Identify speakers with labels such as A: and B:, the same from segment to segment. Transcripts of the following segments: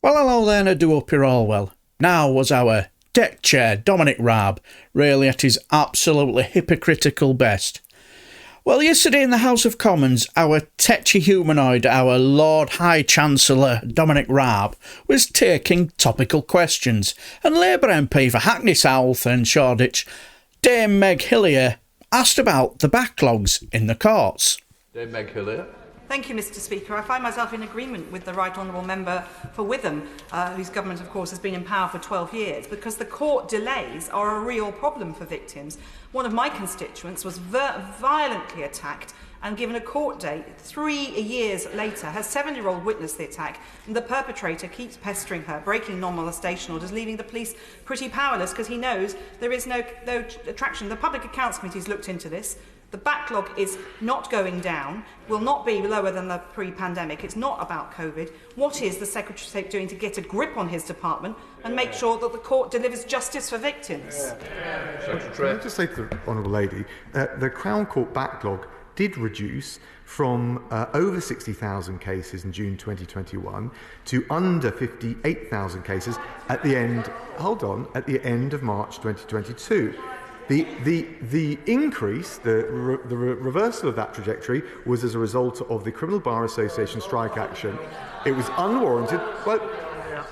A: Well, hello there, and I do hope you're all well. Now was our deck chair, Dominic Raab, really at his absolutely hypocritical best. Well, yesterday in the House of Commons, our tetchy humanoid, our Lord High Chancellor, Dominic Raab, was taking topical questions, and Labour MP for Hackney South and Shoreditch, Dame Meg Hillier, asked about the backlogs in the courts.
B: Dame Meg Hillier.
C: Thank you, Mr Speaker. I find myself in agreement with the Right Honourable Member for Witham, whose government, of course, has been in power for 12 years, because the court delays are a real problem for victims. One of my constituents was violently attacked and given a court date 3 years later. Her 7-year-old witnessed the attack, and the perpetrator keeps pestering her, breaking non-molestation orders, leaving the police pretty powerless because he knows there is no traction. The Public Accounts Committee has looked into this. The backlog is not going down, will not be lower than the pre-pandemic. It's not about COVID. What is the Secretary of State doing to get a grip on his department and make sure that the court delivers justice for victims?
D: Secretary. Can I just say to the Honourable Lady, the Crown Court backlog did reduce from over 60,000 cases in June 2021 to under 58,000 cases at the end, at the end of March 2022. The increase, the reversal of that trajectory was as a result of the Criminal Bar Association strike action. It was unwarranted.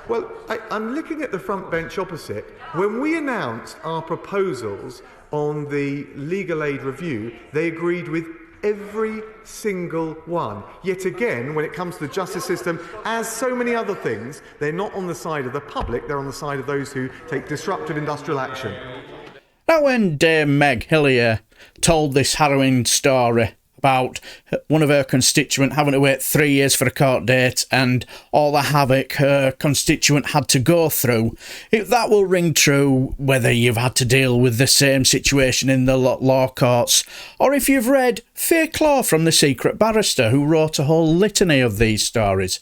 D: Well, I'm looking at the front bench opposite. When we announced our proposals on the legal aid review, they agreed with every single one. Yet again, when it comes to the justice system, as so many other things, they're not on the side of the public, they're on the side of those who take disruptive industrial action.
A: Now, when Dame Meg Hillier told this harrowing story about one of her constituents having to wait 3 years for a court date and all the havoc her constituent had to go through, that will ring true whether you've had to deal with the same situation in the law courts or if you've read Fake Law from the Secret Barrister, who wrote a whole litany of these stories.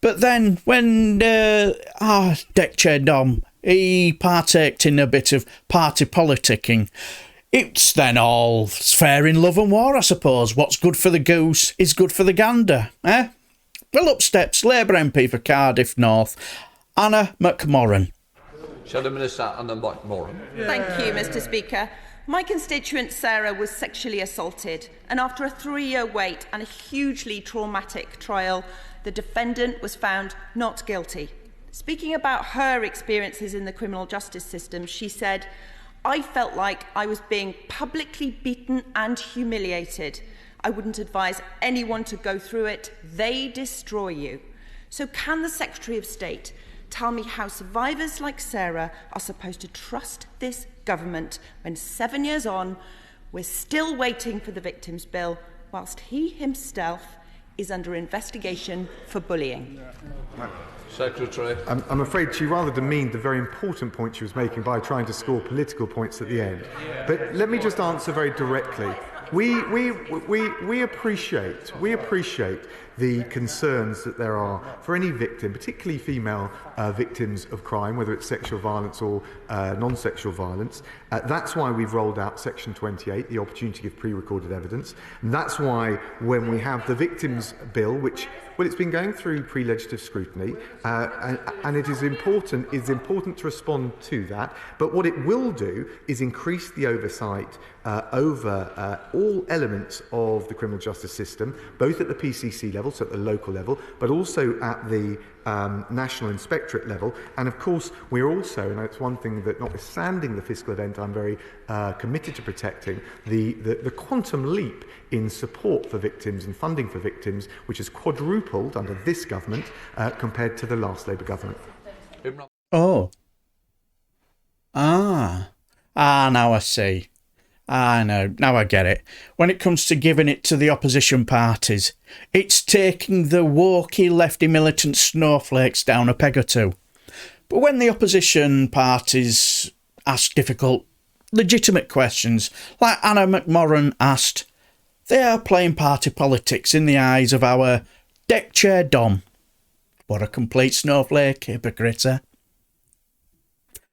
A: But then when deck chair Dom, he partaked in a bit of party politicking, it's then all fair in love and war, I suppose. What's good for the goose is good for the gander, eh? Well, up steps Labour MP for Cardiff North, Anna McMorrin.
B: Shadow Minister Anna McMorrin.
E: Thank you, Mr Speaker. My constituent Sarah was sexually assaulted, and after a 3-year wait and a hugely traumatic trial, the defendant was found not guilty. Speaking about her experiences in the criminal justice system, she said, "I felt like I was being publicly beaten and humiliated. I wouldn't advise anyone to go through it. They destroy you." So can the Secretary of State tell me how survivors like Sarah are supposed to trust this government when 7 years on, we're still waiting for the Victims' Bill, whilst he himself is under investigation for bullying?
B: Secretary.
D: I'm afraid she rather demeaned the very important point she was making by trying to score political points at the end. But let me just answer very directly. We appreciate the concerns that there are for any victim, particularly female victims of crime, whether it's sexual violence or non-sexual violence. That's why we've rolled out Section 28, the opportunity to give pre-recorded evidence. And that's why when we have the Victims' Bill, which, well, it's been going through pre-legislative scrutiny, and it is important to respond to that. But what it will do is increase the oversight over all elements of the criminal justice system, both at the PCC level, so at the local level, but also at the National Inspectorate level. And of course, we're also, and it's one thing that, notwithstanding the fiscal event, I'm very committed to protecting, the quantum leap in support for victims and funding for victims, which has quadrupled under this government compared to the last Labour government.
A: Oh. Now I see. I know, now I get it. When it comes to giving it to the opposition parties, it's taking the wokey lefty militant snowflakes down a peg or two. But when the opposition parties ask difficult, legitimate questions, like Anna McMorrin asked, they are playing party politics in the eyes of our deck chair Dom. What a complete snowflake hypocrite, eh?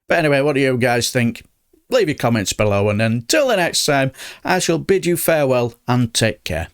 A: But anyway, what do you guys think? Leave your comments below, and until the next time, I shall bid you farewell and take care.